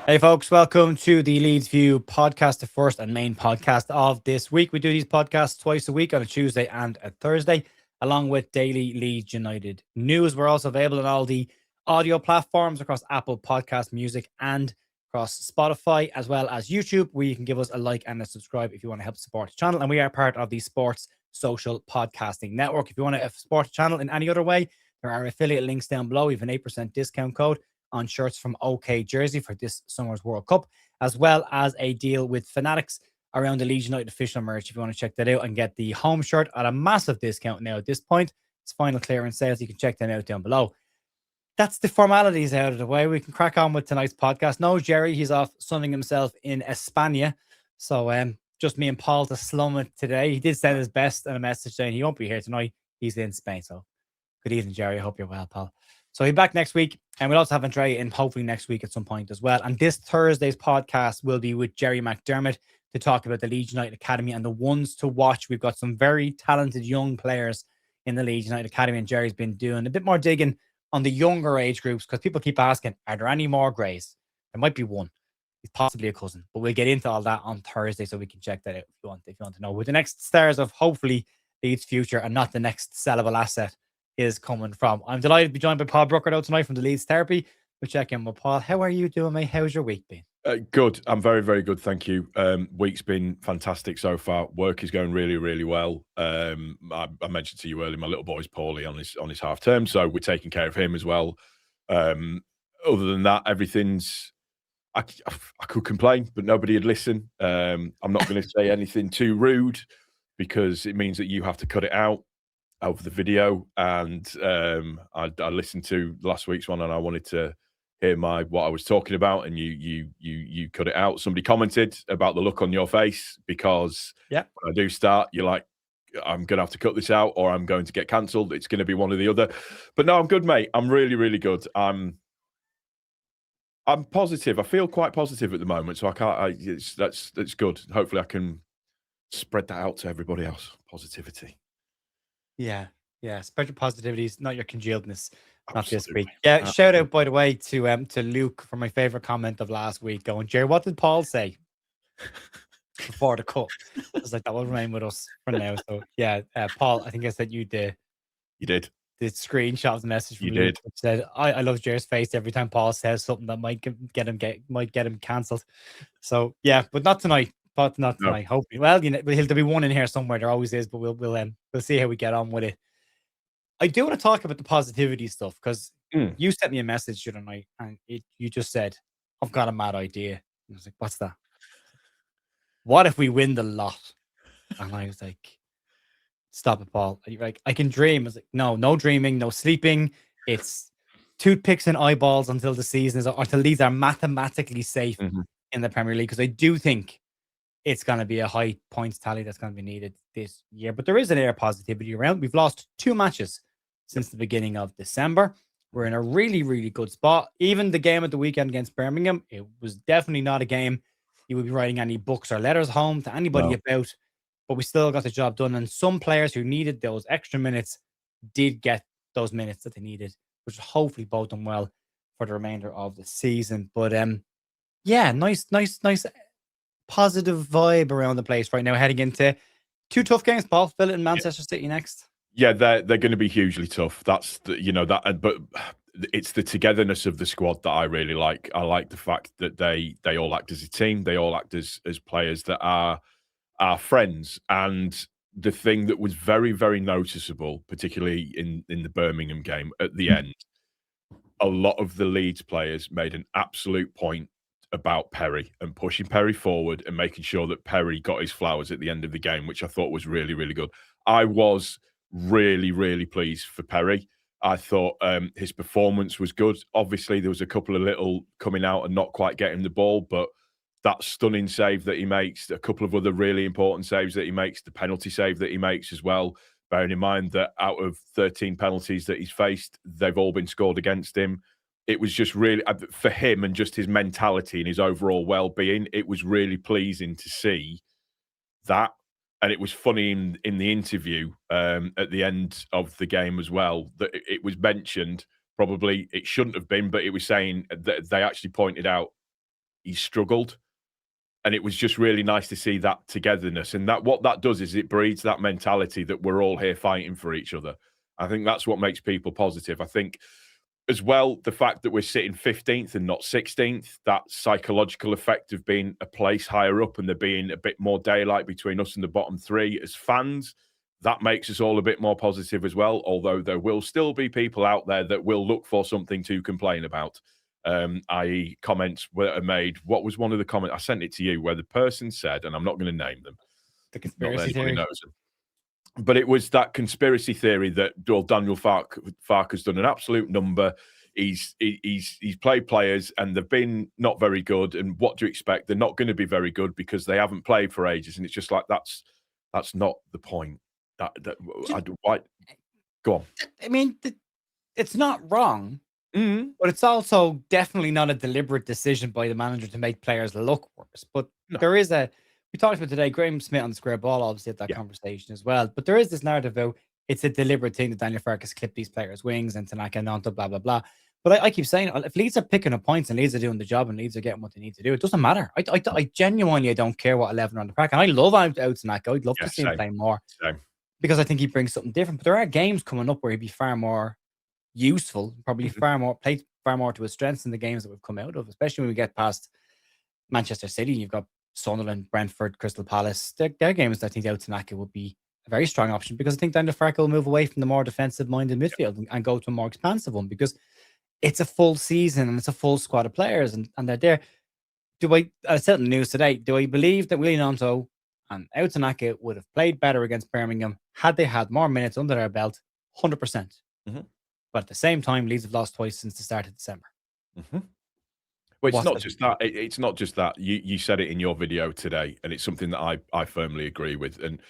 Hey folks, welcome to the Leeds View podcast, the first and main podcast of this week. We do these podcasts twice a week on a Tuesday and a Thursday, along with daily Leeds United news. We're also available on all the audio platforms across Apple Podcast Music and across Spotify, as well as YouTube, where you can give us a like and a subscribe if you want to help support the channel. And we are part of the Sports Social Podcasting Network. If you want to support the channel in any other way, there are affiliate links down below. We have an 8% discount code on shirts from OK Jersey for this summer's World Cup, as well as a deal with Fanatics around the Leeds United official merch. If you want to check that out and get the home shirt at a massive discount now at this point, it's final clearance sales. You can check them out down below. That's the formalities out of the way. We can crack on with tonight's podcast. No, Jerry, he's off sunning himself in España. So just me and Paul to slum it today. He did send his best and a message saying he won't be here tonight. He's in Spain. So good evening, Jerry. I hope you're well, pal. So he'll be back next week, and we'll also have Andrea in hopefully next week at some point as well. And this Thursday's podcast will be with Jerry McDermott to talk about the Leeds United Academy and the ones to watch. We've got some very talented young players in the Leeds United Academy, and Jerry's been doing a bit more digging on the younger age groups because people keep asking, are there any more Greys? There might be one. He's possibly a cousin, but we'll get into all that on Thursday so we can check that out if you want to know. With the next stars of hopefully Leeds' future and not the next sellable asset is coming from. I'm delighted to be joined by Paul Brooker though tonight from the Leeds Therapy. We'll check in with Paul. How are you doing, mate? How's your week been? Good. I'm very, very good. Thank you. Week's been fantastic so far. Work is going really, really well. I mentioned to you earlier, my little boy's poorly on his half term, so we're taking care of him as well. Other than that, everything's. I could complain, but nobody would listen. I'm not going to say anything too rude because it means that you have to cut it out of the video. And I listened to last week's one, and I wanted to hear what I was talking about, and you cut it out. Somebody commented about the look on your face because when I do start, you're like, I'm going to have to cut this out or I'm going to get cancelled. It's going to be one or the other. But no, I'm good, mate. I'm really, really good. I'm positive. I feel quite positive at the moment, so that's good. Hopefully I can spread that out to everybody else. Positivity. Yeah. Spread your positivities, not your congealedness. Not this Absolutely. week. Yeah. Absolutely. Shout out, by the way, to Luke for my favorite comment of last week. Going, Jerry, what did Paul say before the cut? I was like, that will remain with us for now. So yeah, Paul, I think I said you did. You did. The screenshot of the message from you Luke did. Which said, I love Jerry's face every time Paul says something that might get him cancelled. So yeah, but not tonight. But not tonight. No. Hopefully, well, there'll be one in here somewhere. There always is, but we'll see how we get on with it. I do want to talk about the positivity stuff because you sent me a message the other night and you just said, I've got a mad idea. I was like, what's that? What if we win the lot? And I was like, stop it, Paul. You're like, I can dream. I was like, no dreaming, no sleeping. It's toothpicks and eyeballs until the season is, or until Leeds are mathematically safe in the Premier League. Because I do think it's going to be a high points tally that's going to be needed this year. But there is an air of positivity around. We've lost 2 matches since the beginning of December. We're in a really, really good spot. Even the game at the weekend against Birmingham, it was definitely not a game you would be writing any books or letters home to anybody about. But we still got the job done. And some players who needed those extra minutes did get those minutes that they needed, which hopefully bode them well for the remainder of the season. But yeah, nice positive vibe around the place right now, heading into 2 tough games, Paul. Villa and Manchester City next. Yeah, they're going to be hugely tough. That's but it's the togetherness of the squad that I really like. I like the fact that they all act as a team. They all act as players that are friends. And the thing that was very, very noticeable, particularly in the Birmingham game at the end, a lot of the Leeds players made an absolute point about Perry and pushing Perry forward and making sure that Perry got his flowers at the end of the game, which I thought was really, really good. I was really, really pleased for Perry. I thought his performance was good. Obviously, there was a couple of little coming out and not quite getting the ball, but that stunning save that he makes, a couple of other really important saves that he makes, the penalty save that he makes as well, bearing in mind that out of 13 penalties that he's faced, they've all been scored against him. It was just really, for him and just his mentality and his overall well-being, it was really pleasing to see that. And it was funny in the interview at the end of the game as well, that it was mentioned, probably it shouldn't have been, but it was saying that they actually pointed out he's struggled. And it was just really nice to see that togetherness. And that what that does is it breeds that mentality that we're all here fighting for each other. I think that's what makes people positive. I think as well, the fact that we're sitting 15th and not 16th, that psychological effect of being a place higher up and there being a bit more daylight between us and the bottom three as fans, that makes us all a bit more positive as well. Although there will still be people out there that will look for something to complain about. I.e. comments were made. What was one of the comments? I sent it to you where the person said, and I'm not going to name them. The conspiracy theory. Knows them. But it was that conspiracy theory that Daniel Farke has done an absolute number. He's played players and they've been not very good. And what do you expect? They're not going to be very good because they haven't played for ages. And it's just like that's not the point. Why? Go on. I mean, it's not wrong. Mm-hmm. But it's also definitely not a deliberate decision by the manager to make players look worse. But there is we talked about today, Graham Smith on the Square Ball obviously had that conversation as well. But there is this narrative about it's a deliberate thing that Daniel Farke has clipped these players' wings and Tanaka and Anthem, blah, blah, blah. But I keep saying, if Leeds are picking up points and Leeds are doing the job and Leeds are getting what they need to do, it doesn't matter. I genuinely don't care what 11 are on the pack. And I love Tanaka. I'd love to see him play more because I think he brings something different. But there are games coming up where he'd be far more useful, probably far more to his strengths in the games that we've come out of, especially when we get past Manchester City. You've got Sunderland, Brentford, Crystal Palace. They're games that I think Tanaka would be a very strong option because I think Daniel Farke will move away from the more defensive-minded midfield and go to a more expansive one because it's a full season and it's a full squad of players and they're there. I said in the news today, do I believe that Willie Gnonto and Tanaka would have played better against Birmingham had they had more minutes under their belt? 100%. Mm-hmm. But at the same time, Leeds have lost twice since the start of December. Mm-hmm. Well, it's not just that. It's not just that. You said it in your video today, and it's something that I firmly agree with. And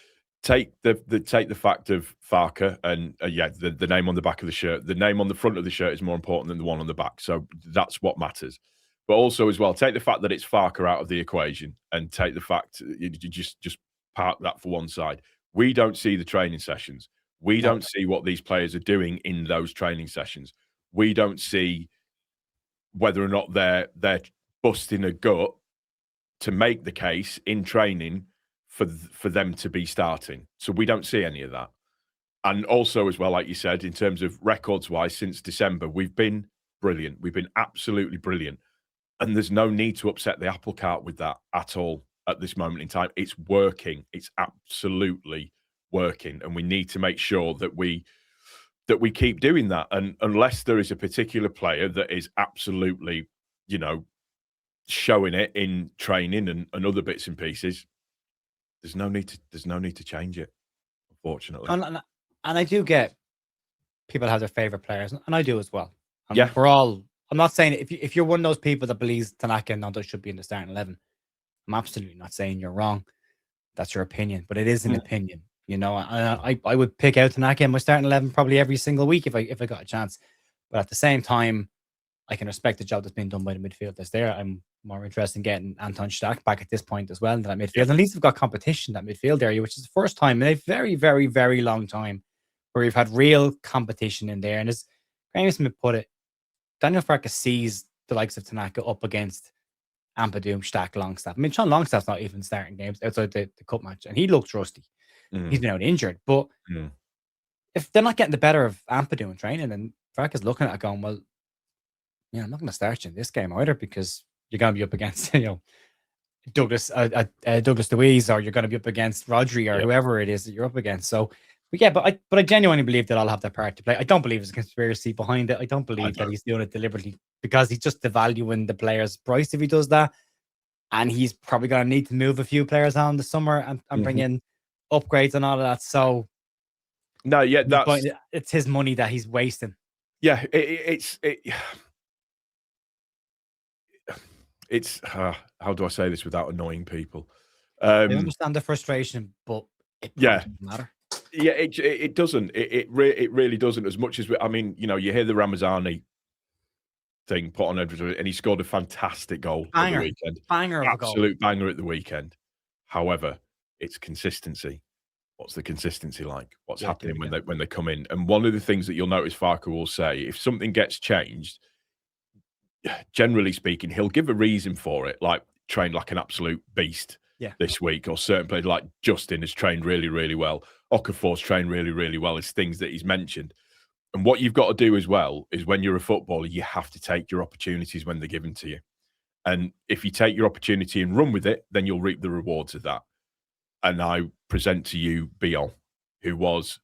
take the fact of Farke and the name on the back of the shirt. The name on the front of the shirt is more important than the one on the back. So that's what matters. But also as well, take the fact that it's Farke out of the equation, and take the fact you just park that for one side. We don't see the training sessions. We don't see what these players are doing in those training sessions. We don't see whether or not they're busting a gut to make the case in training for them to be starting. So we don't see any of that. And also as well, like you said, in terms of records-wise, since December, we've been brilliant. We've been absolutely brilliant. And there's no need to upset the apple cart with that at all at this moment in time. It's working. It's absolutely working, and we need to make sure that we keep doing that. And unless there is a particular player that is absolutely, showing it in training and other bits and pieces, there's no need to change it, unfortunately. And I do get people have their favorite players, and I do as well. And yeah, I'm not saying if you're one of those people that believes Tanaka and Gnonto should be in the starting 11, I'm absolutely not saying you're wrong. That's your opinion, but it is an opinion. I would pick out Tanaka in my starting 11 probably every single week if I got a chance. But at the same time, I can respect the job that's been done by the midfield that's there. I'm more interested in getting Anton Stach back at this point as well in that midfield. Yeah. At least we've got competition in that midfield area, which is the first time in a very, very, very long time where we've had real competition in there. And as Graham Smith put it, Daniel Farke sees the likes of Tanaka up against Ampadu, Stach, Longstaff. I mean, Sean Longstaff's not even starting games outside the cup match, and he looks rusty. He's been out injured, but if they're not getting the better of Ampadu in training, then Farke is looking at it going, well, I'm not going to start you in this game either because you're going to be up against, Douglas Luiz, or you're going to be up against Rodri or whoever it is that you're up against. So, but I genuinely believe that I'll have that part to play. I don't believe there's a conspiracy behind it. I don't believe that he's doing it deliberately because he's just devaluing the player's price if he does that. And he's probably going to need to move a few players on the summer and bring in upgrades and all of that. So it's his money that he's wasting. Yeah, it's how do I say this without annoying people? I understand the frustration, but it doesn't matter. Yeah, it doesn't. It really doesn't. As much as you hear the Ramazani thing put on everything, and he scored a fantastic goal at the weekend. Absolute banger at the weekend. However, it's consistency. What's the consistency like? What's happening when they come in? And one of the things that you'll notice Farke will say, if something gets changed, generally speaking, he'll give a reason for it, like trained like an absolute beast this week, or certain players like Justin has trained really, really well. Okafor's trained really, really well. It's things that he's mentioned. And what you've got to do as well is when you're a footballer, you have to take your opportunities when they're given to you. And if you take your opportunity and run with it, then you'll reap the rewards of that. And I present to you Bion, who was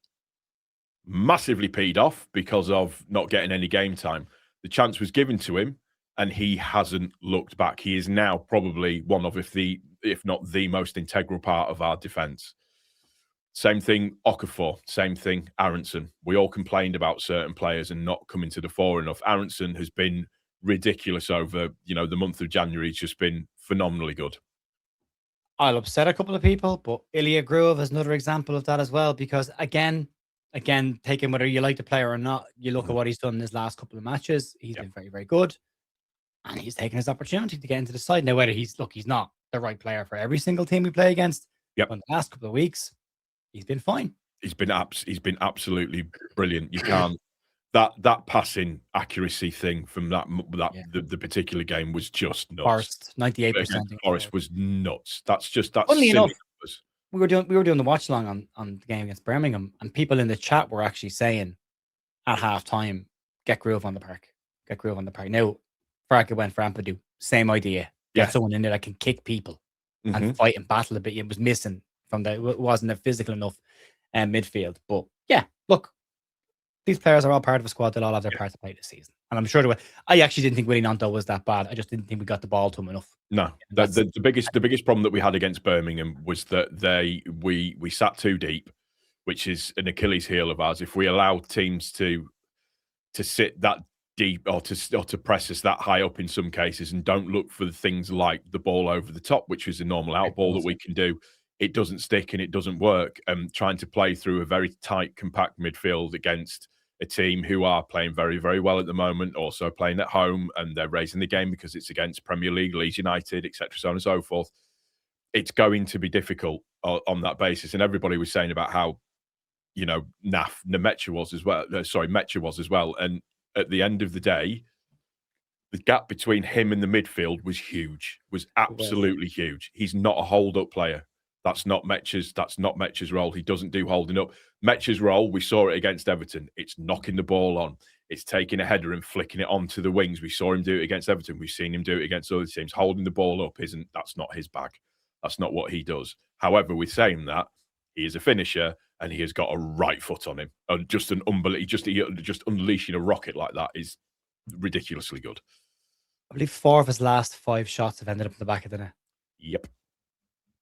massively peed off because of not getting any game time. The chance was given to him, and he hasn't looked back. He is now probably one of, if not the most integral part of our defence. Same thing, Okafor. Same thing, Aronson. We all complained about certain players and not coming to the fore enough. Aronson has been ridiculous over, the month of January. He's just been phenomenally good. I'll upset a couple of people, but Ilya Gruev is another example of that as well. Because again, taking whether you like the player or not, you look at what he's done in his last couple of matches. He's been very, very good. And he's taken his opportunity to get into the side. Now, whether he's not the right player for every single team we play against. But in the last couple of weeks, he's been fine. He's been absolutely brilliant. You can't that passing accuracy thing from the particular game was just nuts. Forest, 98%. Forest was nuts. That's Funnily enough, we were doing the watch along on the game against Birmingham, and people in the chat were actually saying at half time, get Groove on the park. Get Groove on the park. Now, Faraka went for Ampadu. Same idea. Get someone in there that can kick people and fight and battle a bit. It was missing from it wasn't a physical enough midfield. But yeah, look, these players are all part of a squad. They'll all have their part to play this season. And I'm sure I actually didn't think Willie Nanto was that bad. I just didn't think we got the ball to him enough. No. The biggest problem that we had against Birmingham was that we sat too deep, which is an Achilles heel of ours. If we allow teams to sit that deep or to press us that high up in some cases and don't look for the things like the ball over the top, which is a normal out ball that we can do, it doesn't stick and it doesn't work. Trying to play through a very tight, compact midfield against a team who are playing very, very well at the moment, also playing at home, and they're raising the game because it's against Premier League, Leeds United, etc., so on and so forth. It's going to be difficult on that basis. And everybody was saying about how, Mecha was as well. And at the end of the day, the gap between him and the midfield was huge, was absolutely huge. He's not a hold-up player. That's not Mecha's role. He doesn't do holding up. Mecha's role, we saw it against Everton. It's knocking the ball on. It's taking a header and flicking it onto the wings. We saw him do it against Everton. We've seen him do it against other teams. Holding the ball up that's not his bag. That's not what he does. However, with saying that, he is a finisher and he has got a right foot on him. And just an unbelievable, just unleashing a rocket like that is ridiculously good. I believe 4 of his last 5 shots have ended up in the back of the net. Yep.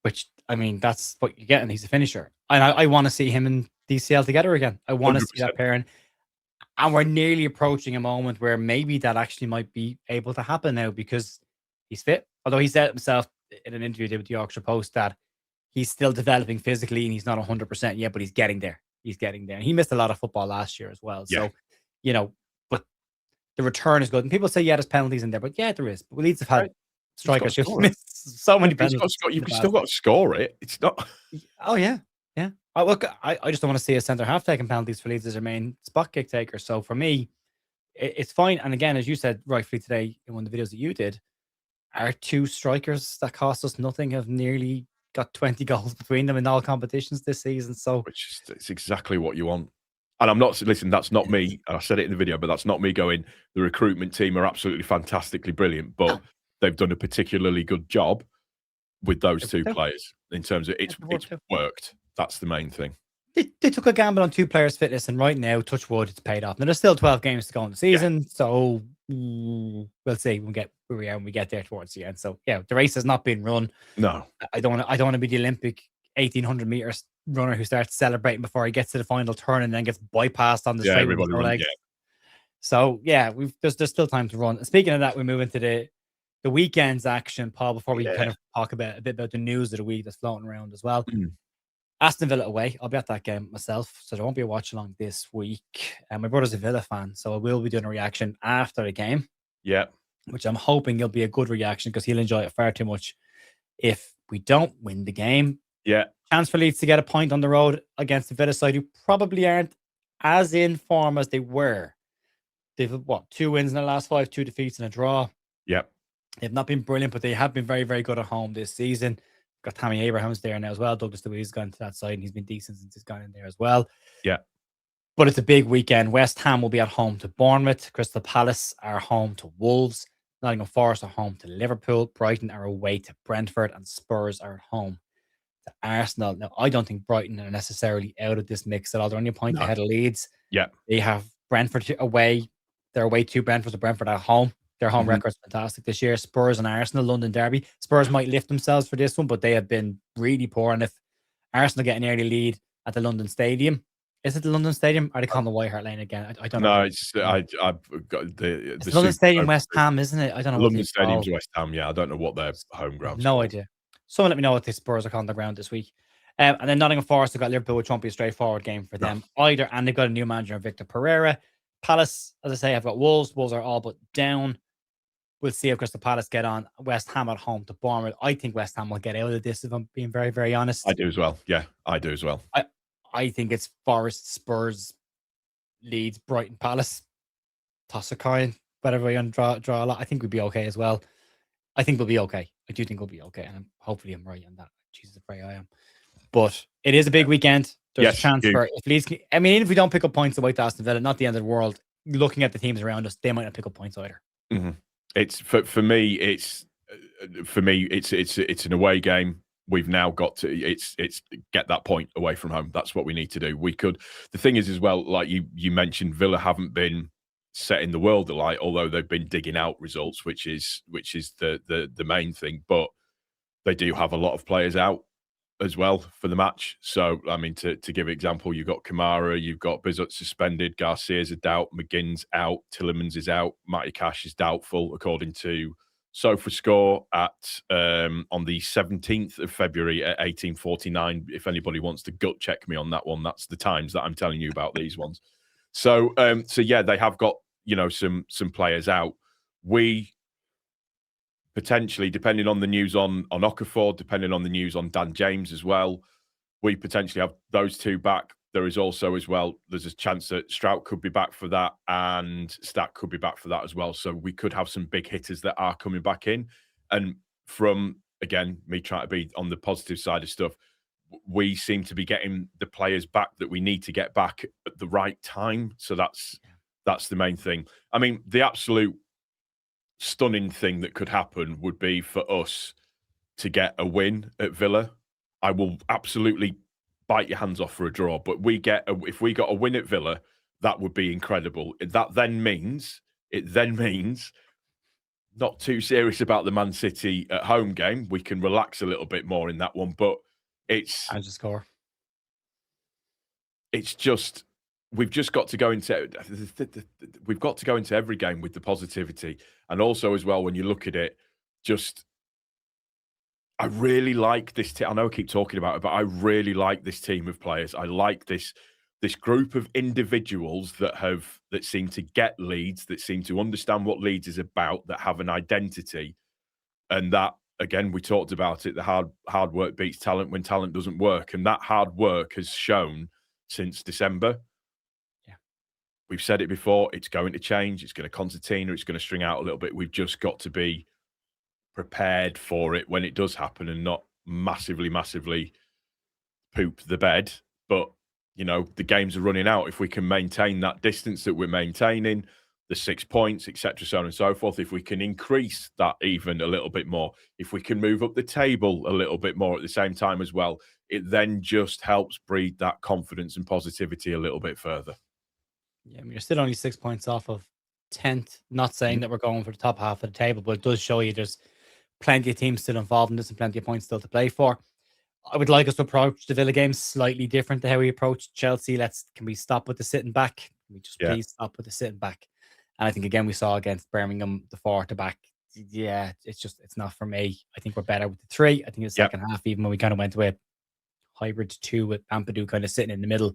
Which, I mean, that's what you're getting. He's a finisher. And I want to see him and DCL together again. I want to see that pairing. And we're nearly approaching a moment where maybe that actually might be able to happen now because he's fit. Although he said himself in an interview with the Yorkshire Post that he's still developing physically and he's not 100% yet, but he's getting there. He's getting there. And he missed a lot of football last year as well. Yeah. So, but the return is good. And people say, there's penalties in there. But yeah, there is. But Leeds have had strikers who've missed so many penalties. You've still got to score it. It's not. Oh, yeah. Yeah. Look, I just don't want to see a centre half taking penalties for Leeds as their main spot kick taker. So for me, it's fine. And again, as you said rightfully today in one of the videos that you did, our 2 strikers that cost us nothing have nearly got 20 goals between them in all competitions this season. So it's exactly what you want. And I'm not, listen, that's not me. I said it in the video, but that's not me going, the recruitment team are absolutely fantastically brilliant, but they've done a particularly good job with those 2 players in terms of it's worked. That's the main thing. They took a gamble on 2 players' fitness, and right now, touch wood, it's paid off. Now, there's still 12 games to go in the season, so we'll see when we get there towards the end. So, yeah, the race has not been run. No. I don't want to be the Olympic 1,800 meters runner who starts celebrating before he gets to the final turn and then gets bypassed on the straight with no legs. So, yeah, there's still time to run. And speaking of that, we move into the weekend's action, Paul, before we kind of talk a bit about the news of the week that's floating around as well. Aston Villa away. I'll be at that game myself, so there won't be a watch along this week. And my brother's a Villa fan, so I will be doing a reaction after the game. Yeah. Which I'm hoping will be a good reaction because he'll enjoy it far too much if we don't win the game. Yeah. Chance for Leeds to get a point on the road against the Villa side who probably aren't as in form as they were They've what 2 wins in the last 5, 2 defeats and a draw. Yep. They've not been brilliant, but they have been very, very good at home this season. Got Tammy Abrahams there now as well. Douglas Luiz gone to that side, and he's been decent since he's gone in there as well. Yeah. But it's a big weekend. West Ham will be at home to Bournemouth. Crystal Palace are home to Wolves. Nottingham Forest are home to Liverpool. Brighton are away to Brentford, and Spurs are at home to Arsenal. Now, I don't think Brighton are necessarily out of this mix at all. They're only a point ahead of Leeds. Yeah. They have Brentford away. They're away to Brentford, so Brentford at home. Their home record's fantastic this year. Spurs and Arsenal, London derby. Spurs might lift themselves for this one, but they have been really poor. And if Arsenal get an early lead at the London Stadium, is it the London Stadium? Or are they calling the White Hart Lane again? I don't know. No, it's I've got the London Stadium, West Ham, isn't it? I don't know. London Stadium's West Ham. Yeah, I don't know what their home ground. No idea. Someone let me know what the Spurs are calling the ground this week. And then Nottingham Forest have got Liverpool, which won't be a straightforward game for them either. And they've got a new manager, Victor Pereira. Palace, as I say, have got Wolves. Wolves are all but down. We'll see if Crystal Palace get on. West Ham at home to Bournemouth. I think West Ham will get out of this, if I'm being very, very honest. I do as well. Yeah, I do as well. I think it's Forest, Spurs, Leeds, Brighton, Palace. Toss a coin. Whatever we draw a lot. I think we'd be okay as well. I think we'll be okay. I do think we'll be okay. And hopefully I'm right on that. Jesus, I pray I am. But it is a big weekend. There's a chance for if Leeds. Even if we don't pick up points away to Aston Villa, not the end of the world. Looking at the teams around us, they might not pick up points either. Mm-hmm. It's for me. It's an away game. We've now got to it's get that point away from home. That's what we need to do. We could. The thing is as well, like you mentioned, Villa haven't been setting the world alight, although they've been digging out results, which is the main thing. But they do have a lot of players out as well for the match. So, I mean, to give an example, you've got Kamara, you've got Bizot suspended, Garcia's a doubt, McGinn's out, Tillemans is out, Matty Cash is doubtful, according to SofaScore on the 17th of February at 18:49. If anybody wants to gut check me on that one, that's the times that I'm telling you about these ones. So yeah, they have got, some players out. We potentially, depending on the news on Okafor, depending on the news on Dan James as well, we potentially have those two back. There is also as well, there's a chance that Strout could be back for that and Stack could be back for that as well. So we could have some big hitters that are coming back in. And from, again, me trying to be on the positive side of stuff, we seem to be getting the players back that we need to get back at the right time. So that's the main thing. I mean, the absolute stunning thing that could happen would be for us to get a win at Villa. I will absolutely bite your hands off for a draw, but if we got a win at Villa, that would be incredible. It then means not too serious about the Man City at home game. We can relax a little bit more in that one, but it's just we've just got to go into every game with the positivity. And also as well, when you look at it, I really like this team. I know I keep talking about it, but I really like this team of players. I like this group of individuals that seem to get Leeds, that seem to understand what Leeds is about, that have an identity. And that, again, we talked about it, the hard work beats talent when talent doesn't work. And that hard work has shown since December. We've said it before, it's going to change. It's going to concertina. It's going to string out a little bit. We've just got to be prepared for it when it does happen and not massively poop the bed. But, the games are running out. If we can maintain that distance that we're maintaining, the 6 points, etc., so on and so forth, if we can increase that even a little bit more, if we can move up the table a little bit more at the same time as well, it then just helps breed that confidence and positivity a little bit further. Yeah, I mean, you're still only 6 points off of 10th. Not saying that we're going for the top half of the table, but it does show you there's plenty of teams still involved in this and plenty of points still to play for. I would like us to approach the Villa game slightly different to how we approached Chelsea. Can we stop with the sitting back? Can we just please stop with the sitting back? And I think, again, we saw against Birmingham, the 4 to back. Yeah, it's not for me. I think we're better with the 3. I think the second half, even when we kind of went to a hybrid 2 with Ampadu kind of sitting in the middle,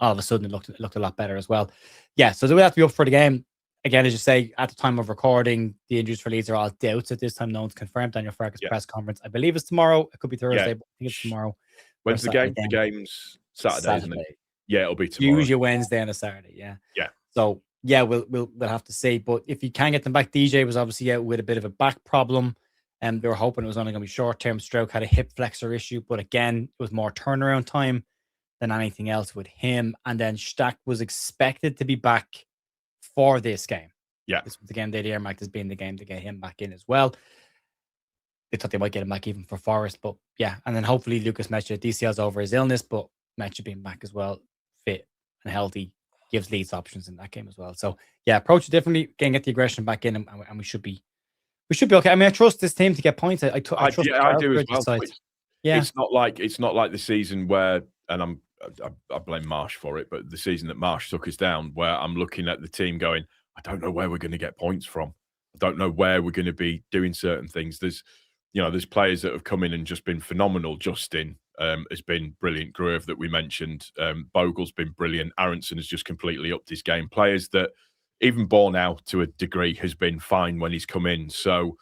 all of a sudden it looked a lot better as well. Yeah, so they have to be up for the game. Again, as you say, at the time of recording, the injuries for Leeds are all doubts. At this time, no one's confirmed. Daniel Farke's press conference, I believe, is tomorrow. It could be Thursday, but I think it's tomorrow. When's the game? The game's Saturday, isn't it? Yeah, it'll be tomorrow. Usually Wednesday and a Saturday, yeah. Yeah. So yeah, we'll have to see. But if you can get them back, DJ was obviously out with a bit of a back problem, and they were hoping it was only going to be short term. Stroke had a hip flexor issue, but again, it was more turnaround time than anything else with him. And then Stack was expected to be back for this game. Yeah. This was the game they'd earmarked as being the game to get him back in as well. They thought they might get him back even for Forest, but yeah. And then hopefully Lucas Mecha, DCL's over his illness, but Mecha being back as well, fit and healthy, gives Leeds options in that game as well. So yeah, approach it differently, again, get the aggression back in, and we should be okay. I mean, I trust this team to get points. I trust I do as well. Yeah, it's not like the season where, and I blame Marsh for it, but the season that Marsh took us down, where I'm looking at the team going, I don't know where we're going to get points from. I don't know where we're going to be doing certain things. There's players that have come in and just been phenomenal. Justin has been brilliant. Groove that we mentioned. Bogle's been brilliant. Aronson has just completely upped his game. Players that even Bornow to a degree has been fine when he's come in. So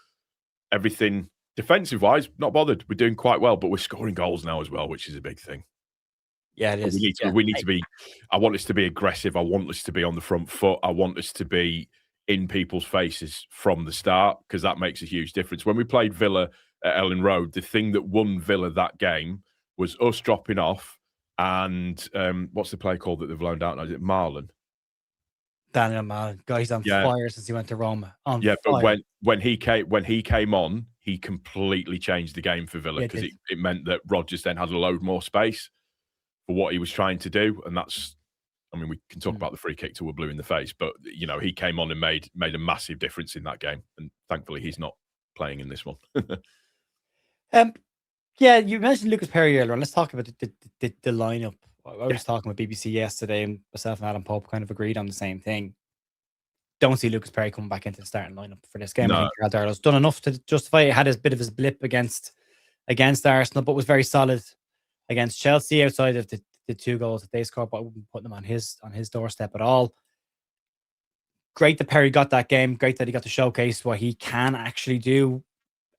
everything defensive wise, not bothered. We're doing quite well, but we're scoring goals now as well, which is a big thing. Yeah, it is. We need to be. I want us to be aggressive. I want us to be on the front foot. I want us to be in people's faces from the start, because that makes a huge difference. When we played Villa at Ellen Road, the thing that won Villa that game was us dropping off and what's the play called that they've loaned out now? Is it Marlon? Daniel Marlon, guy's on fire since he went to Roma. But when he came on, he completely changed the game for Villa, because it meant that Rodgers then had a load more space for what he was trying to do, and that's. I mean, we can talk about the free kick to Blue in the face, but he came on and made a massive difference in that game, and thankfully he's not playing in this one. Yeah, you mentioned Lucas Perry earlier, and let's talk about the lineup. I was talking with BBC yesterday, and myself and Adam Pope kind of agreed on the same thing. Don't see Lucas Perry coming back into the starting lineup for this game. No. I think Gerald Darlow's done enough to justify it. Had a bit of his blip against Arsenal, but was very solid against Chelsea outside of the 2 goals that they scored, but I wouldn't put them on his doorstep at all. Great that Perry got that game. Great that he got to showcase what he can actually do,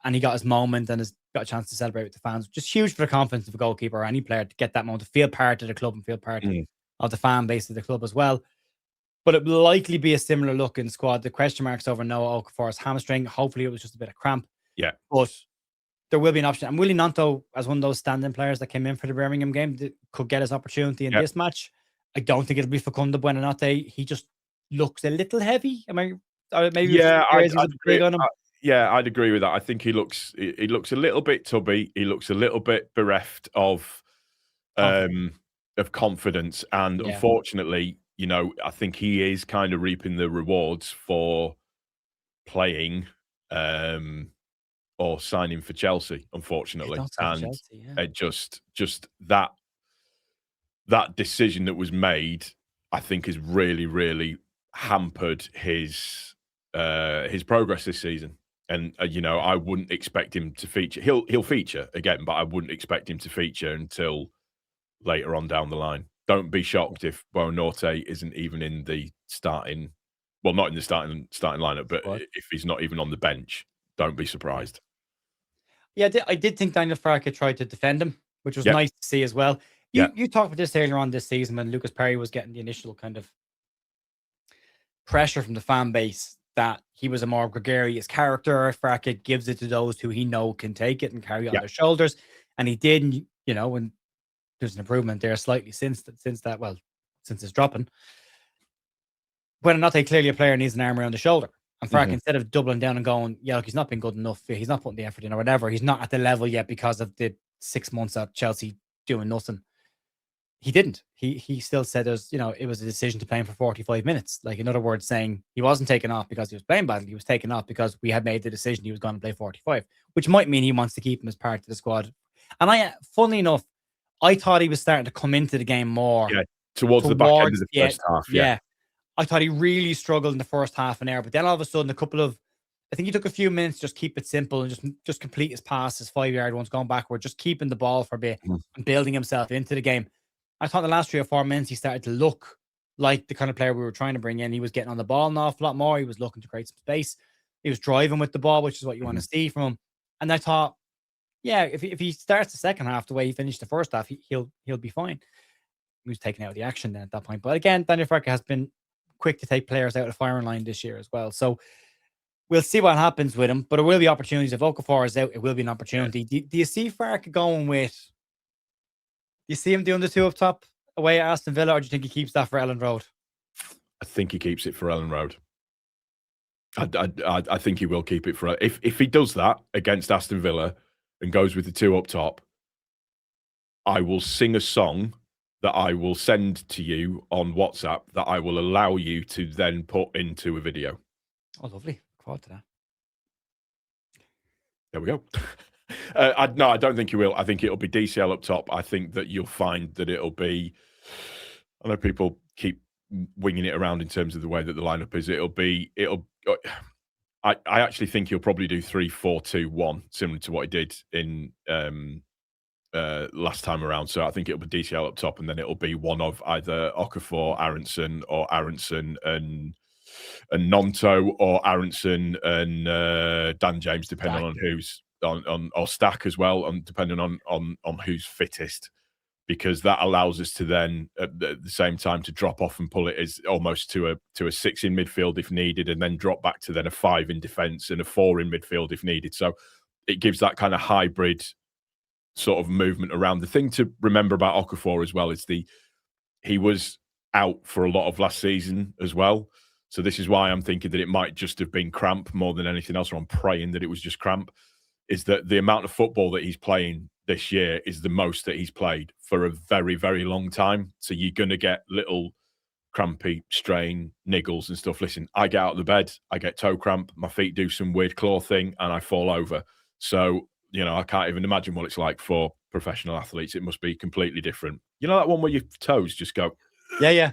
and he got his moment and has got a chance to celebrate with the fans. Just huge for the confidence of a goalkeeper or any player to get that moment, to feel part of the club and feel part of the fan base of the club as well. But it will likely be a similar look in squad. The question marks over Noah Okafor's hamstring. Hopefully it was just a bit of cramp. Yeah. But there will be an option. And Willie Gnonto, as one of those standing players that came in for the Birmingham game, could get his opportunity in this match. I don't think it'll be Facundo Buenanotte. He just looks a little heavy. I'd agree on him. I'd agree with that. I think he looks a little bit tubby. He looks a little bit bereft of confidence. And unfortunately, I think he is kind of reaping the rewards for playing or signing for Chelsea, unfortunately. And Chelsea, just that decision that was made, I think, has really, really hampered his progress this season. And I wouldn't expect him to feature. He'll feature again, but I wouldn't expect him to feature until later on down the line. Don't be shocked if Buenanotte isn't even in the starting. Well, not in the starting lineup, but if he's not even on the bench, don't be surprised. Yeah, I did think Daniel Farke tried to defend him, which was nice to see as well. You talked about this earlier on this season when Lucas Perry was getting the initial kind of pressure from the fan base that he was a more gregarious character. Farke gives it to those who he know can take it and carry it on their shoulders, and he did. And there's an improvement there slightly since his dropping. Buenanotte, clearly a player, needs an arm around the shoulder. And Farke, instead of doubling down and going, look, he's not been good enough, he's not putting the effort in or whatever, he's not at the level yet because of the 6 months at Chelsea doing nothing. He didn't. He still said it was a decision to play him for 45 minutes. Like, in other words, saying he wasn't taken off because he was playing badly. He was taken off because we had made the decision he was going to play 45, which might mean he wants to keep him as part of the squad. And funnily enough, I thought he was starting to come into the game more. Yeah, towards the back end of the first half. Yeah. I thought he really struggled in the first half an hour, but then all of a sudden, I think he took a few minutes, just keep it simple and just complete his passes, 5-yard ones, going backward, just keeping the ball for a bit and building himself into the game. I thought the last 3 or 4 minutes, he started to look like the kind of player we were trying to bring in. He was getting on the ball an awful lot more. He was looking to create some space. He was driving with the ball, which is what you want to see from him. And I thought, if he starts the second half the way he finished the first half, he'll be fine. He was taken out of the action then at that point. But again, Daniel Farke has been quick to take players out of the firing line this year as well. So we'll see what happens with him, but there will be opportunities. If Okafor is out, it will be an opportunity. Do you see Farke going with? Do you see him doing the 2 up top away at Aston Villa, or do you think he keeps that for Ellen Road? I think he keeps it for Ellen Road. I think he will keep it for if he does that against Aston Villa and goes with the 2 up top. I will sing a song that I will send to you on WhatsApp that I will allow you to then put into a video. Oh, lovely! Look forward to that. There we go. No, I don't think he will. I think it'll be DCL up top. I think that you'll find that it'll be. I know people keep winging it around in terms of the way that the lineup is. I actually think he'll probably do 3-4-2-1, similar to what he did in last time around. So I think it'll be DCL up top, and then it'll be one of either Okafor, Aronson, or Aronson and Nonto, or Aronson and Dan James, depending on who's on or Stack as well, and depending on who's fittest. Because that allows us to then, at the same time, to drop off and pull it as almost to a 6 in midfield if needed, and then drop back to then a 5 in defence and a 4 in midfield if needed. So it gives that kind of hybrid sort of movement around. The thing to remember about Okafor as well is he was out for a lot of last season as well. So this is why I'm thinking that it might just have been cramp more than anything else, or I'm praying that it was just cramp, is that the amount of football that he's playing this year is the most that he's played for a very, very long time. So you're going to get little crampy, strain, niggles and stuff. Listen, I get out of the bed, I get toe cramp, my feet do some weird claw thing and I fall over. So, I can't even imagine what it's like for professional athletes. It must be completely different. You know that one where your toes just go... Yeah.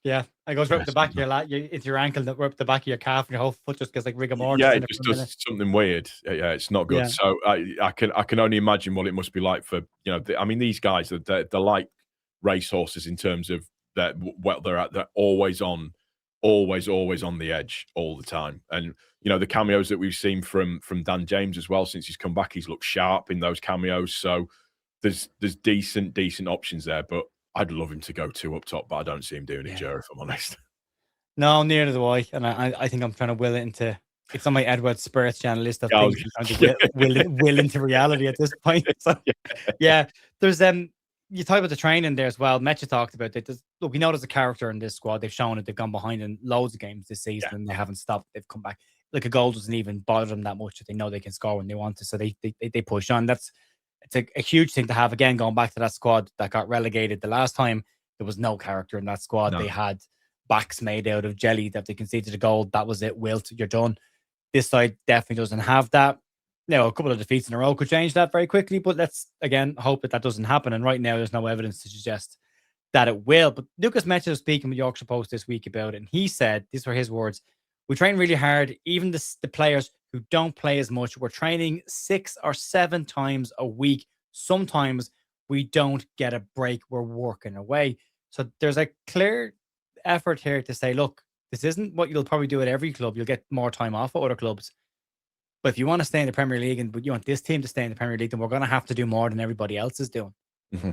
It goes right up the back of your it's your ankle, that up the back of your calf, and your whole foot just gets like rigor mortis. Yeah, it just does something weird. Yeah, it's not good. Yeah. So I can only imagine what it must be like for these guys. They're like racehorses in terms of that. Well, they're always on the edge all the time. And the cameos that we've seen from Dan James as well since he's come back, he's looked sharp in those cameos. So there's decent options there, but I'd love him to go 2 up top, but I don't see him doing it, Joe, if I'm honest. No, neither do I. And I think I'm trying to will it into... It's on my Edward Spirits channel list of things I'm trying to will into reality at this point. So, there's... You talk about the training there as well. Metcha talked about it. Look, we know there's a character in this squad. They've shown it. They've gone behind in loads of games this season, and they haven't stopped. They've come back. Like, a goal doesn't even bother them that much. They know they can score when they want to, so they push on. It's a huge thing to have. Again, going back to that squad that got relegated the last time, there was no character in that squad. No. They had backs made out of jelly that they conceded a goal. That was it. Wilt, you're done. This side definitely doesn't have that. Now, a couple of defeats in a row could change that very quickly, but let's, again, hope that doesn't happen. And right now, there's no evidence to suggest that it will. But Lucas Metcha was speaking with Yorkshire Post this week about it, and he said, these were his words, "We train really hard. Even the players who don't play as much, we're training 6 or 7 times a week. Sometimes we don't get a break. We're working away." So there's a clear effort here to say, look, this isn't what you'll probably do at every club. You'll get more time off at other clubs. But if you want to stay in the Premier League and you want this team to stay in the Premier League, then we're going to have to do more than everybody else is doing. Mm-hmm.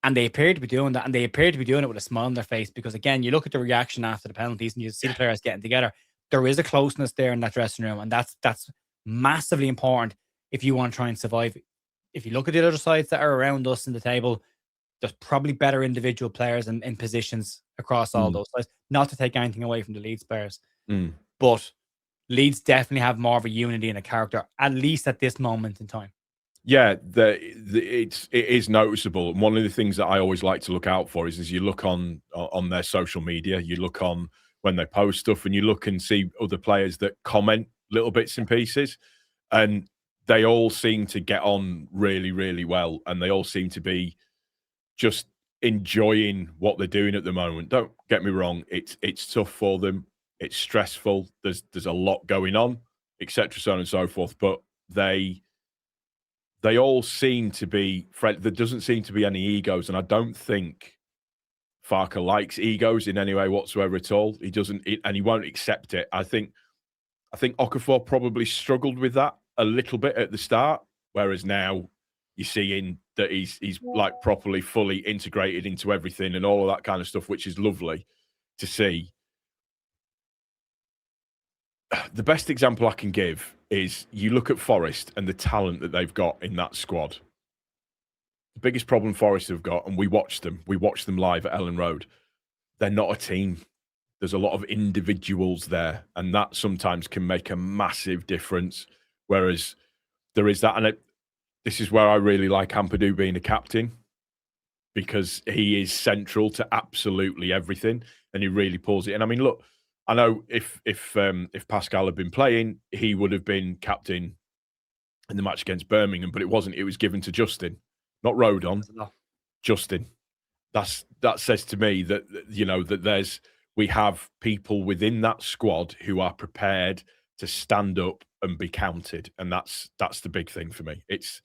And they appear to be doing that. And they appear to be doing it with a smile on their face, because, again, you look at the reaction after the penalties and you see the players getting together. There is a closeness there in that dressing room. And that's massively important if you want to try and survive. If you look at the other sides that are around us in the table, there's probably better individual players in positions across all those sides. Not to take anything away from the Leeds players. But Leeds definitely have more of a unity and a character, at least at this moment in time. Yeah, it is noticeable. And one of the things that I always like to look out for is you look on their social media, you look on when they post stuff, and you look and see other players that comment little bits and pieces, and they all seem to get on really, really well, and they all seem to be just enjoying what they're doing at the moment. Don't get me wrong; it's tough for them. It's stressful. There's a lot going on, etc., so on and so forth. But they all seem to be. There doesn't seem to be any egos, and I don't think Farke likes egos in any way whatsoever at all. He doesn't, and he won't accept it. I think Okafor probably struggled with that a little bit at the start, whereas now you're seeing that he's like properly, fully integrated into everything and all of that kind of stuff, which is lovely to see. the best example I can give is you look at Forest and the talent that they've got in that squad. The biggest problem Forest have got, and we watched them live at Ellen Road. They're not a team. There's a lot of individuals there, and that sometimes can make a massive difference. Whereas there is that, and this is where I really like Ampadu being a captain, because he is central to absolutely everything, and he really pulls it. And I mean, look, I know if Pascal had been playing, he would have been captain in the match against Birmingham, but it wasn't. It was given to Justin, not Rodon. Justin. That says to me that, you know, that we have people within that squad who are prepared to stand up and be counted, and that's the big thing for me. It's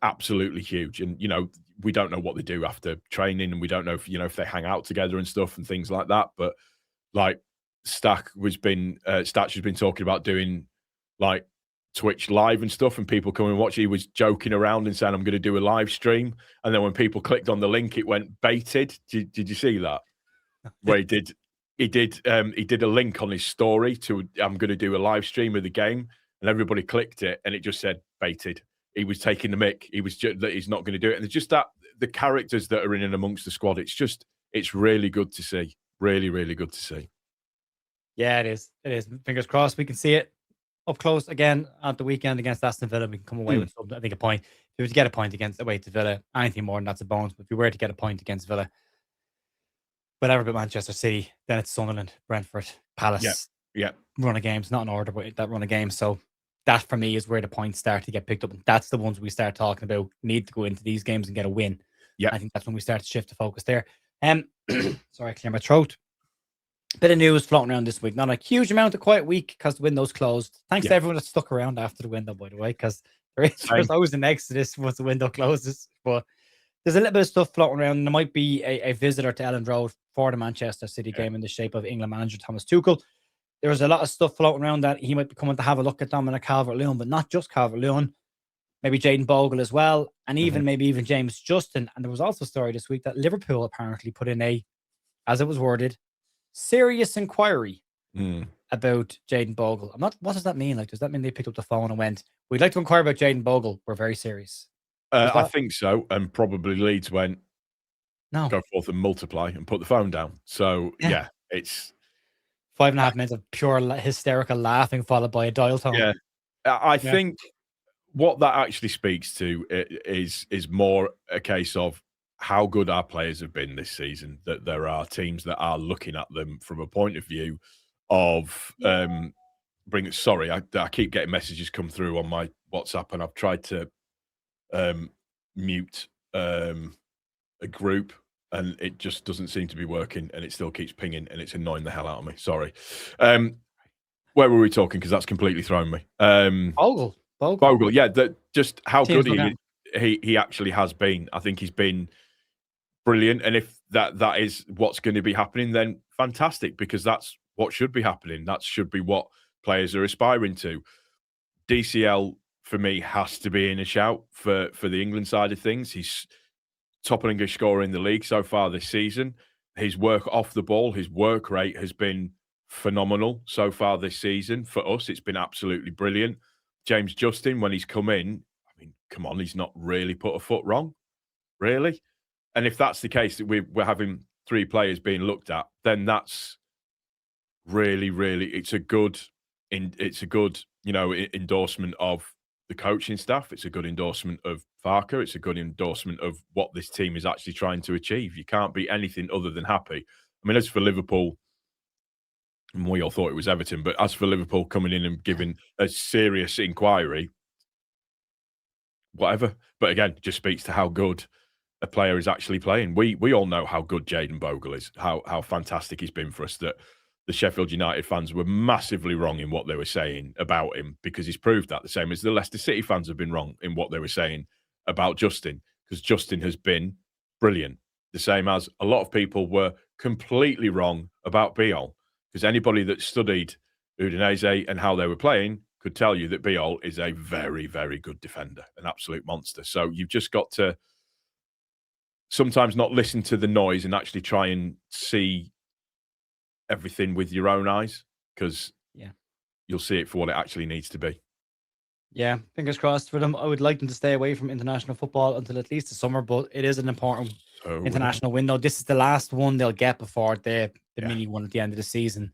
absolutely huge. And you know, we don't know what they do after training, and we don't know if they hang out together and stuff and things like that. But like Statch has been talking about doing like Twitch live and stuff, and people come and watch. He was joking around and saying, "I'm going to do a live stream," and then when people clicked on the link, it went baited. Did you see that? Where he did a link on his story to, "I'm going to do a live stream of the game," and everybody clicked it, and it just said baited. He was taking the mick. He's not going to do it, and it's just that the characters that are in and amongst the squad. It's really good to see. Really, really good to see. Yeah, it is. It is. Fingers crossed we can see it up close again at the weekend against Aston Villa. We can come away with something. I think a point. If we were to get a point against away to Villa, anything more than that's a bonus. But if we were to get a point against Villa, whatever but Manchester City, then it's Sunderland, Brentford, Palace. Yeah. Run of games, not in order, but that run of games. So that for me is where the points start to get picked up. And that's the ones we start talking about. Need to go into these games and get a win. Yeah. I think that's when we start to shift the focus there. Sorry, I clear my throat. Bit of news floating around this week. Not a huge amount, of quiet week because the window's closed. Thanks to everyone that stuck around after the window, by the way, because there's always an exodus once the window closes. But there's a little bit of stuff floating around, and there might be a visitor to Ellen Road for the Manchester City game in the shape of England manager Thomas Tuchel. There's a lot of stuff floating around that he might be coming to have a look at Dominic Calvert-Lewin, but not just Calvert-Lewin, maybe Jayden Bogle as well, and even James Justin. And there was also a story this week that Liverpool apparently put in a, as it was worded, serious inquiry about Jayden Bogle. What does that mean? Like, does that mean they picked up the phone and went, "We'd like to inquire about Jayden Bogle. We're very serious"? I think so, and probably Leeds went, "No, go forth and multiply," and put the phone down. So yeah it's 5.5 minutes of pure hysterical laughing followed by a dial tone. Yeah, I think what that actually speaks to is more a case of how good our players have been this season. That there are teams that are looking at them from a point of view of Sorry, I keep getting messages come through on my WhatsApp, and I've tried to mute a group, and it just doesn't seem to be working, and it still keeps pinging, and it's annoying the hell out of me. Sorry. Where were we talking? Because that's completely thrown me. Bogle. Yeah, just how good he actually has been. I think he's been brilliant, and if that is what's going to be happening, then fantastic, because that's what should be happening. That should be what players are aspiring to. DCL for me has to be in a shout for the England side of things. He's top English scorer in the league so far this season. His work off the ball, his work rate has been phenomenal so far this season. For us, it's been absolutely brilliant. James Justin, when he's come in, I mean, come on, he's not really put a foot wrong, really. And if that's the case, that we're having three players being looked at, then that's really, really, it's a good endorsement of the coaching staff. It's a good endorsement of Farker. It's a good endorsement of what this team is actually trying to achieve. You can't be anything other than happy. I mean, as for Liverpool, and we all thought it was Everton, but as for Liverpool coming in and giving a serious inquiry, whatever. But again, just speaks to how good a player is actually playing. We all know how good Jayden Bogle is, how fantastic he's been for us, that the Sheffield United fans were massively wrong in what they were saying about him, because he's proved that, the same as the Leicester City fans have been wrong in what they were saying about Justin, because Justin has been brilliant. The same as a lot of people were completely wrong about Biol, because anybody that studied Udinese and how they were playing could tell you that Biol is a very, very good defender, an absolute monster. So you've just got to sometimes not listen to the noise and actually try and see everything with your own eyes, because you'll see it for what it actually needs to be. Yeah, fingers crossed for them. I would like them to stay away from international football until at least the summer, but it is an important international window. This is the last one they'll get before the mini one at the end of the season,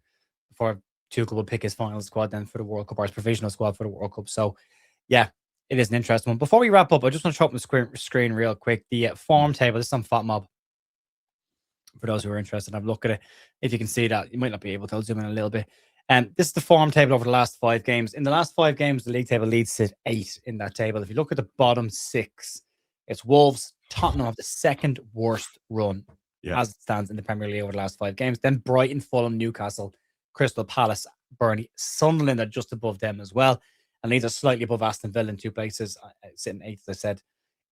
before Tuchel will pick his final squad then for the World Cup, or his provisional squad for the World Cup. So, yeah, it is an interesting one. Before we wrap up, I just want to show up the screen real quick. The form table. This is on FotMob. For those who are interested, have a look at it. If you can see that, you might not be able to. I'll zoom in a little bit. This is the form table over the last 5 games. In the last 5 games, the league table leads sit 8 in that table. If you look at the bottom 6, it's Wolves, Tottenham have the second worst run as it stands in the Premier League over the last 5 games. Then Brighton, Fulham, Newcastle, Crystal Palace, Burnley, Sunderland are just above them as well. And Leeds are slightly above Aston Villa in 2 places, sitting 8th, as I said,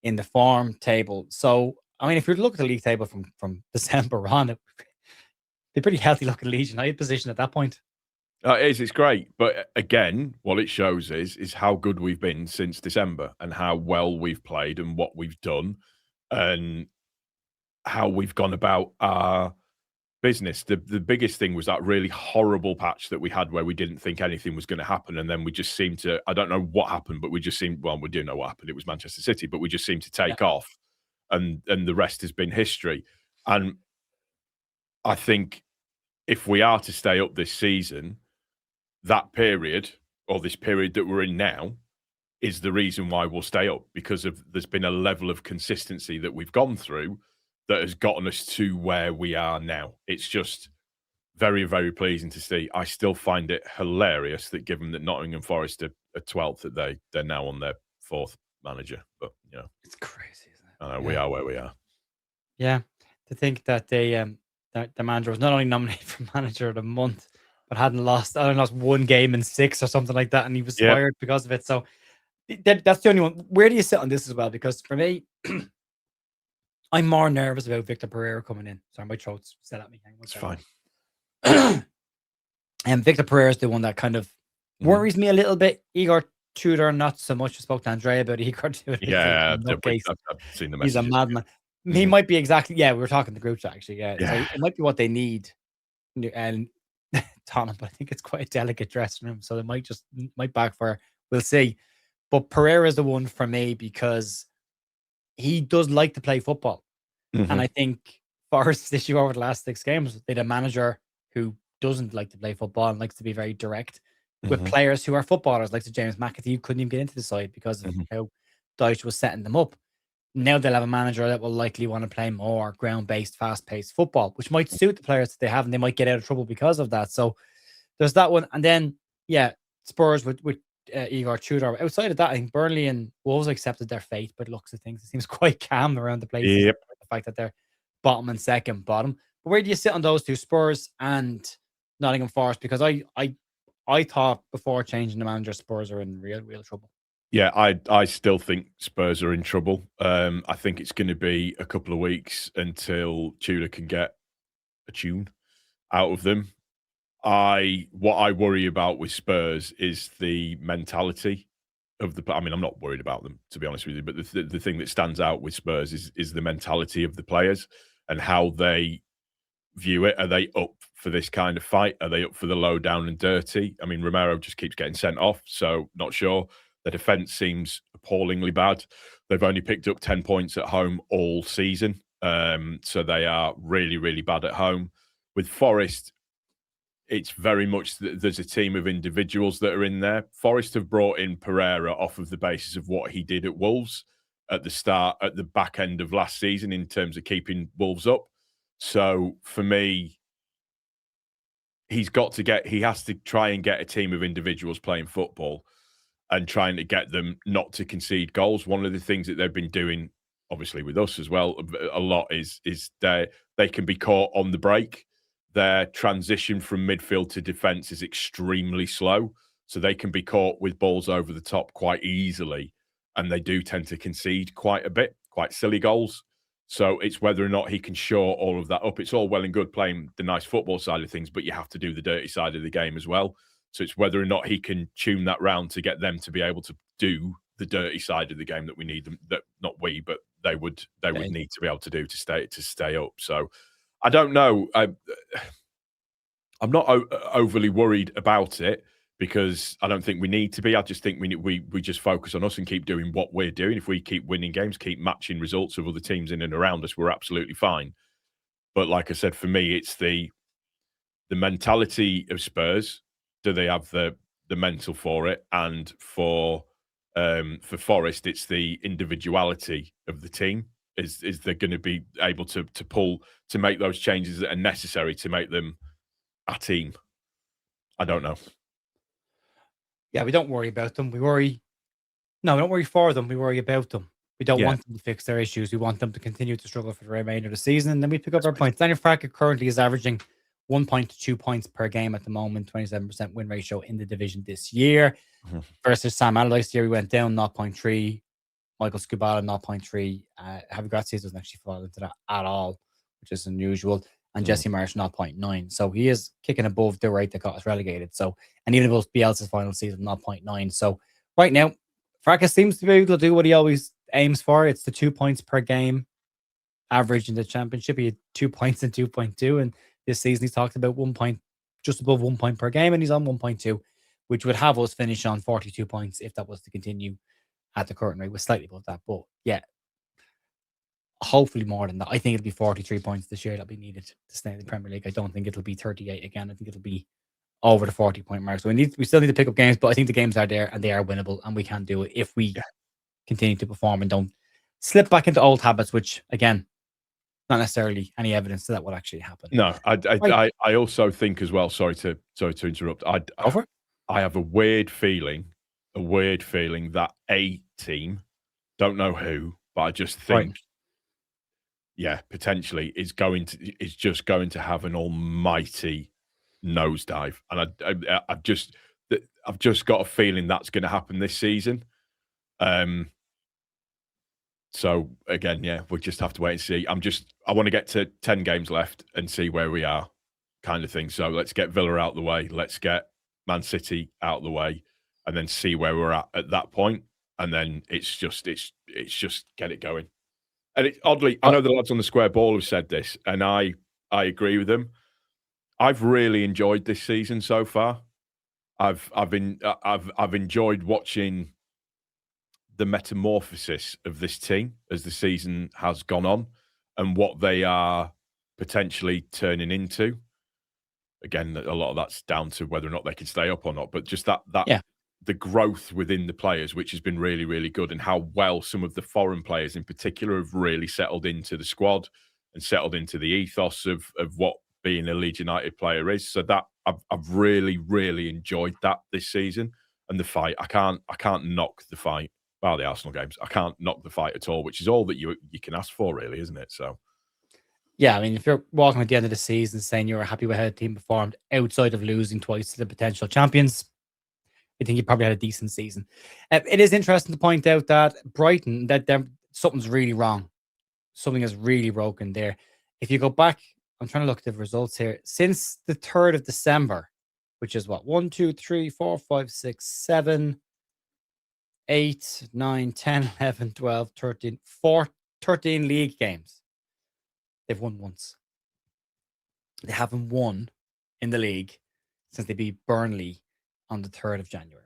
in the form table. So, I mean, if you look at the league table from December on, it'd be pretty healthy looking Leeds United position at that point. It's great. But again, what it shows is how good we've been since December, and how well we've played, and what we've done, and how we've gone about our business. The biggest thing was that really horrible patch that we had where we didn't think anything was going to happen. And then we just seemed to, I don't know what happened, but we just seemed, well, we do know what happened. It was Manchester City, but we just seemed to take off, and the rest has been history. And I think if we are to stay up this season, that period, or this period that we're in now, is the reason why we'll stay up, because there's been a level of consistency that we've gone through that has gotten us to where we are now. It's just very, very pleasing to see. I still find it hilarious that, given that Nottingham Forest are 12th, that they're now on their 4th manager. But it's crazy, isn't it? I know, we are where we are. Yeah, to think that that the manager was not only nominated for manager of the month, but hadn't lost 1 game in 6 or something like that, and he was fired because of it. So that's the only one. Where do you sit on this as well? Because for me, I'm more nervous about Victor Pereira coming in. Sorry, my throat's set at me. It's fine. And Victor Pereira is the one that kind of worries me a little bit. Igor Tudor, not so much. I spoke to Andrea about Igor Tudor. Yeah, I've seen the message. He's a madman. He might be exactly. Yeah, we were talking the group chat actually. Yeah, so it might be what they need. And Tottenham, but I think it's quite a delicate dressing room, so it might backfire. We'll see. But Pereira is the one for me because he does like to play football. And I think Forest's issue over the last 6 games, they had a manager who doesn't like to play football and likes to be very direct with players who are footballers, like James McAtee, who couldn't even get into the side because of how Dyche was setting them up. Now they'll have a manager that will likely want to play more ground-based, fast-paced football, which might suit the players that they have, and they might get out of trouble because of that. So there's that one. And then, Spurs with Igor Tudor. Outside of that, I think Burnley and Wolves accepted their fate, but looks of things, it seems quite calm around the place. Yep. The fact that they're bottom and second bottom. But where do you sit on those two, Spurs and Nottingham Forest? Because I thought before changing the manager, Spurs are in real trouble. Yeah, I still think Spurs are in trouble. I think it's going to be a couple of weeks until Tudor can get a tune out of them. What I worry about with Spurs is the mentality of the. I mean, I'm not worried about them, to be honest with you, but the thing that stands out with Spurs is the mentality of the players and how they view it. Are they up for this kind of fight? Are they up for the low down and dirty? I mean, Romero just keeps getting sent off, so not sure. The defense seems appallingly bad. They've only picked up 10 points at home all season, so they are really, really bad at home. With Forest, it's very much there's a team of individuals that are in there. Forest have brought in Pereira off of the basis of what he did at Wolves at the back end of last season in terms of keeping Wolves up. So for me, he has to try and get a team of individuals playing football and trying to get them not to concede goals. One of the things that they've been doing, obviously with us as well, a lot is they can be caught on the break. Their transition from midfield to defence is extremely slow, so they can be caught with balls over the top quite easily, and they do tend to concede quite a bit, quite silly goals. So it's whether or not he can shore all of that up. It's all well and good playing the nice football side of things, but you have to do the dirty side of the game as well. So it's whether or not he can tune that round to get them to be able to do the dirty side of the game that we need them, that not we, but they would need to be able to do to stay up. So I don't know. I'm not overly worried about it, because I don't think we need to be. I just think we just focus on us and keep doing what we're doing. If we keep winning games, keep matching results of other teams in and around us, we're absolutely fine. But like I said, for me, it's the mentality of Spurs. Do they have the mental for it? And for Forest, it's the individuality of the team. Is they're going to be able to make those changes that are necessary to make them a team? I don't know. Yeah, we don't worry about them. We worry. No, we don't worry for them. We worry about them. We don't want them to fix their issues. We want them to continue to struggle for the remainder of the season, and then we pick up our points. Daniel Farke currently is averaging 1.2 points per game at the moment, 27% win ratio in the division this year. Versus Sam Allardyce year, we went down 0.3. Michael Scubala 0.3. Javi Gracia doesn't actually fall into that at all, which is unusual. And Jesse Marsh 0.9. So he is kicking above the rate that got us relegated. So, and even above Bielsa's final season, 0.9. So right now, Farkas seems to be able to do what he always aims for. It's the 2 points per game average in the championship. He had 2 points and 2.2. And this season he's talked about 1 point, just above 1 point per game, and he's on 1.2, which would have us finish on 42 points if that was to continue at the current rate. We're slightly above that. But yeah, hopefully more than that. I think it'll be 43 points this year that'll be needed to stay in the Premier League. I don't think it'll be 38 again. I think it'll be over the 40-point mark. So we still need to pick up games, but I think the games are there and they are winnable, and we can do it if we continue to perform and don't slip back into old habits, which again, not necessarily any evidence that will actually happen. No, I also think as well. Sorry to interrupt. I have a weird feeling that a team, don't know who, but I just think, potentially is just going to have an almighty nosedive, and I've just got a feeling that's going to happen this season. So again, we'll just have to wait and see. I want to get to 10 games left and see where we are, kind of thing. So let's get Villa out the way. Let's get Man City out the way, and then see where we're at that point. And then it's just get it going. And oddly, I know the lads on the Square Ball have said this, and I agree with them. I've really enjoyed this season so far. I've enjoyed watching the metamorphosis of this team as the season has gone on, and what they are potentially turning into. Again, a lot of that's down to whether or not they can stay up or not, but just that the growth within the players, which has been really, really good, and how well some of the foreign players in particular have really settled into the squad and settled into the ethos of what being a Leeds United player is. So that I've really, really enjoyed that this season. And the fight, I can't knock the fight. Well, the Arsenal games, I can't knock the fight at all, which is all that you can ask for, really, isn't it? So, yeah, I mean, if you're walking at the end of the season saying you're happy with how the team performed outside of losing twice to the potential champions, I think you probably had a decent season. It is interesting to point out that Brighton, that something's really wrong. Something is really broken there. If you go back, I'm trying to look at the results here. Since the 3rd of December, which is what? 1, 2, 3, 4, 5, 6, 7, 8, 9, 10, 11, 12, 13, 13 league games. They've won once. They haven't won in the league since they beat Burnley on the 3rd of January.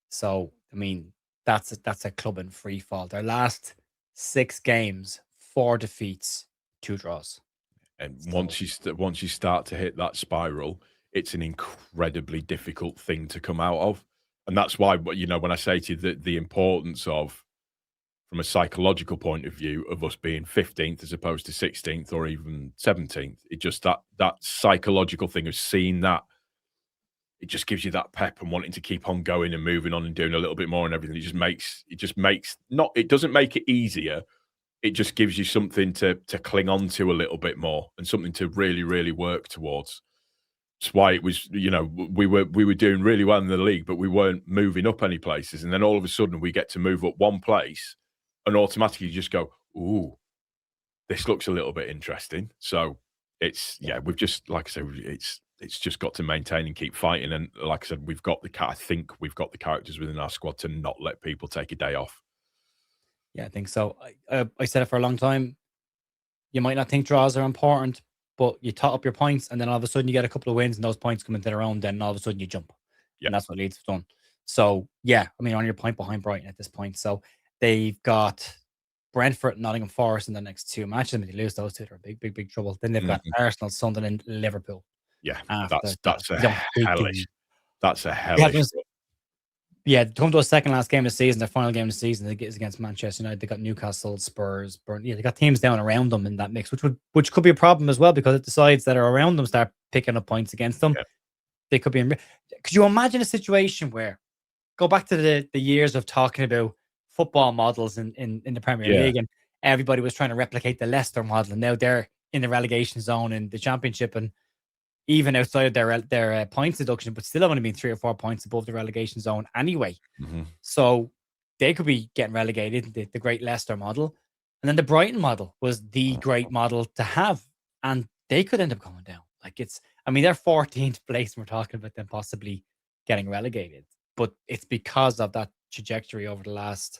So, I mean, that's a club in free fall. Their last 6 games, 4 defeats, 2 draws. And once you start to hit that spiral, it's an incredibly difficult thing to come out of. And that's why, when I say to you that the importance of, from a psychological point of view, of us being 15th as opposed to 16th or even 17th, it just that psychological thing of seeing that, it just gives you that pep and wanting to keep on going and moving on and doing a little bit more and everything. It doesn't make it easier. It just gives you something to cling on to a little bit more and something to really, really work towards. That's why it was, we were doing really well in the league, but we weren't moving up any places. And then all of a sudden we get to move up one place and automatically you just go, ooh, this looks a little bit interesting. So we've just, like I said, it's just got to maintain and keep fighting. And like I said, I think we've got the characters within our squad to not let people take a day off. Yeah, I think so. I said it for a long time. You might not think draws are important, but you tot up your points, and then all of a sudden you get a couple of wins, and those points come into their own. Then all of a sudden you jump. Yeah. And that's what Leeds have done. So, yeah, I mean, on your point behind Brighton at this point. So, they've got Brentford and Nottingham Forest in the next 2 matches. And if they lose those two, they're in big trouble. Then they've got Arsenal, Sunderland, Liverpool. Yeah, After that, that's a you don't think hellish. That's a yeah, hellish. yeah, to come to a second last game of the season, their final game of the season, is against Manchester United. They got Newcastle, Spurs, Burn. Yeah, they got teams down around them in that mix, which could be a problem as well because if the sides that are around them start picking up points against them, they could be in. Could you imagine a situation where go back to the years of talking about football models in the Premier League, and everybody was trying to replicate the Leicester model, and now they're in the relegation zone in the Championship, and even outside their points deduction, but still only been 3 or 4 points above the relegation zone anyway. So they could be getting relegated, the great Leicester model. And then the Brighton model was the great model to have. And they could end up going down. Like they're 14th place and we're talking about them possibly getting relegated. But it's because of that trajectory over the last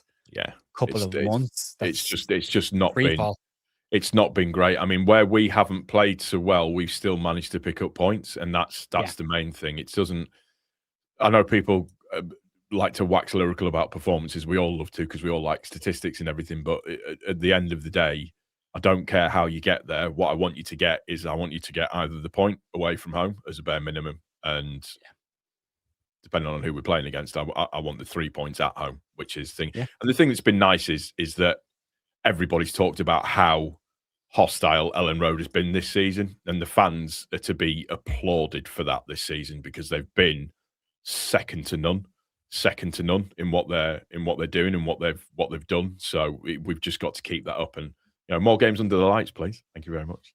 couple of months. It's just not been. It's not been great. I mean, where we haven't played so well, we've still managed to pick up points, and that's the main thing. It doesn't. I know people like to wax lyrical about performances. We all love to because we all like statistics and everything. But at the end of the day, I don't care how you get there. What I want you to get is I want you to get either the point away from home as a bare minimum, and depending on who we're playing against, I want the 3 points at home, which is the thing. And the thing that's been nice is that everybody's talked about how hostile Ellen Road has been this season, and the fans are to be applauded for that this season because they've been second to none in what they're doing and what they've done. So we've just got to keep that up, and more games under the lights, please. Thank you very much.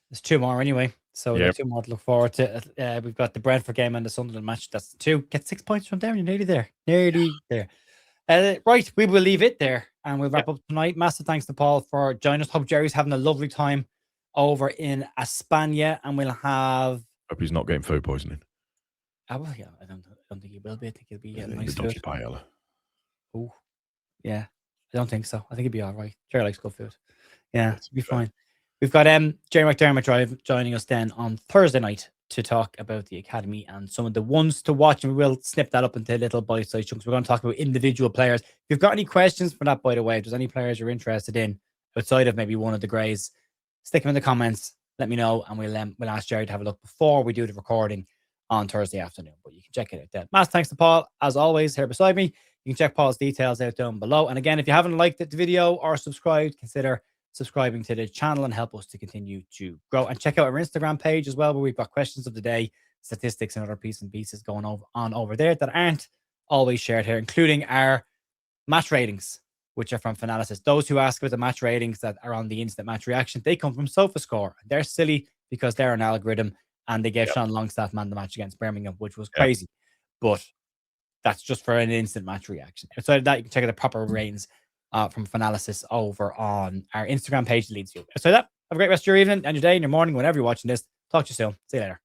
There's 2 more anyway, so there's 2 more to look forward to. We've got the Brentford game and the Sunderland match. That's 2. Get 6 points from there. You're nearly there. Right, we will leave it there and we'll wrap up tonight. Massive thanks to Paul for joining us. Hope Jerry's having a lovely time over in España, and we'll have. Hope he's not getting food poisoning. Well, yeah, I don't think he will be. I think he'll be getting nice food. Paella. Oh, yeah, I don't think so. I think he'll be all right. Jerry likes good food. Yeah, it'll be fine. We've got Jerry McDermott joining us then on Thursday night to talk about the academy and some of the ones to watch, and we will snip that up into little bite-sized chunks. We're going to talk about individual players. If you've got any questions for that, by the way, if there's any players you're interested in outside of maybe one of the Greys, stick them in the comments, let me know, and we'll ask Jerry to have a look before we do the recording on Thursday afternoon. But you can check it out then. Mass thanks to Paul, as always, here beside me. You can check Paul's details out down below. And again, if you haven't liked the video or subscribed, consider subscribing to the channel and help us to continue to grow. And check out our Instagram page as well, where we've got questions of the day, statistics, and other pieces going on over there that aren't always shared here, including our match ratings, which are from Finalysis. Those who ask about the match ratings that are on the instant match reaction, they come from SofaScore. They're silly because they're an algorithm, and they gave Sean Longstaff man the match against Birmingham, which was crazy. But that's just for an instant match reaction. Outside of that, you can check out the proper ratings from Finalysis over on our Instagram page, Leeds View. So that, have a great rest of your evening and your day and your morning, whenever you're watching this. Talk to you soon. See you later.